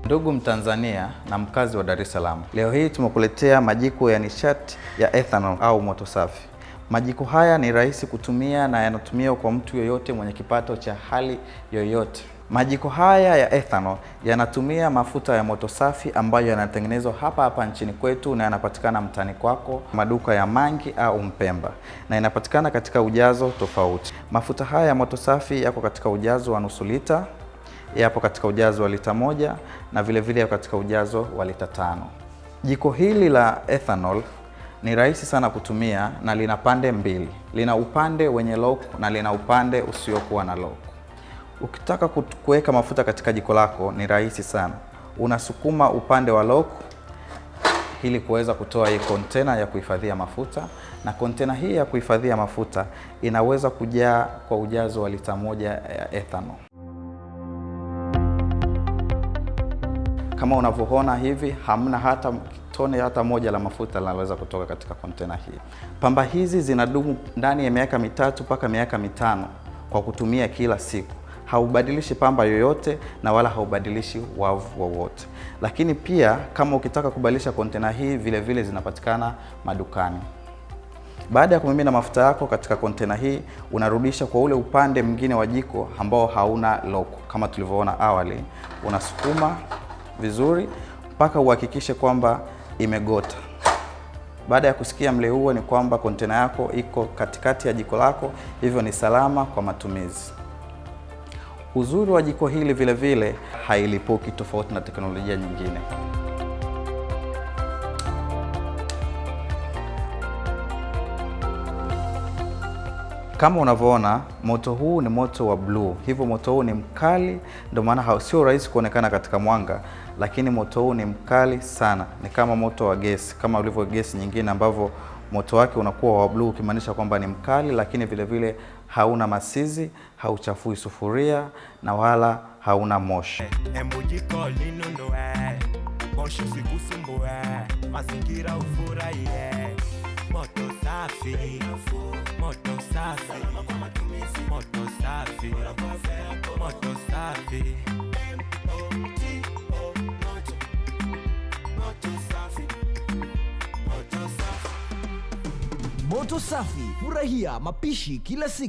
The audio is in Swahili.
Ndugu Mtanzania na mkazi wa Dar es Salaam, leo hii tumekuletea majiko ya nishati ya ethanol au Moto Safi. Majiko haya ni rahisi kutumia na yanatumiwa kwa mtu yoyote mwenye kipato cha hali yoyote. Majiko haya ya ethanol yanatumia mafuta ya Moto Safi ambayo yanatengenezwa hapa nchini kwetu na yanapatikana mtaani kwako, maduka ya Mangi au Mpemba, na yanapatikana katika ujazo tofauti. Mafuta haya ya Moto Safi yako katika ujazo wa nusu lita, yapo katika ujazo wa lita 1 na vile yapo katika ujazo wa lita 5. Jiko hili la ethanol ni rahisi sana kutumia na lina pande mbili. Lina upande wenye lock na lina upande usiokuwa na lock. Ukitaka kuweka mafuta katika jiko lako ni rahisi sana. Unasukuma upande wa lock ili kuweza kutoa hii container ya kuhifadhia mafuta, na container hii ya kuhifadhia mafuta inaweza kujaa kwa ujazo wa lita 1 ya ethanol. Kama unavyoona hivi, hamna hata tone hata moja la mafuta linaloweza kutoka katika container hii. Pamba hizi zinadumu ndani ya miaka 3 mpaka miaka 5 kwa kutumia kila siku. Haubadilishi pamba yoyote na wala haubadilishi wavu wowote. Lakini pia kama ukitaka kubadilisha container hii vile zinapatikana madukani. Baada ya kumimina mafuta yako katika container hii, unarudisha kwa ule upande mwingine wa jiko ambao hauna lock kama tulivyoona awali. Unasukuma vizuri mpaka uhakikishe kwamba imegota. Baada ya kusikia mlio huo, ni kwamba container yako iko katikati ya jiko lako, hivyo ni salama kwa matumizi. Uzuri wa jiko hili vile hailipuki tofauti na teknolojia nyingine. Kama unavyoona, moto huu ni moto wa blue. Hivyo moto huu ni mkali, ndio maana sio rahisi kuonekana katika mwanga, lakini moto huu ni mkali sana. Ni kama moto wa gesi, kama ulivyo gesi nyingine ambavyo moto wake unakuwa wa blue, ukimaanisha kwamba ni mkali, lakini vile hauna masizi, hauchafui sufuria na wala hauna moshi. Mazingira ufurahie. Moto Safi, Moto Safi, Moto Safi, Moto Safi. Moto Safi, furahia mapishi kila siku.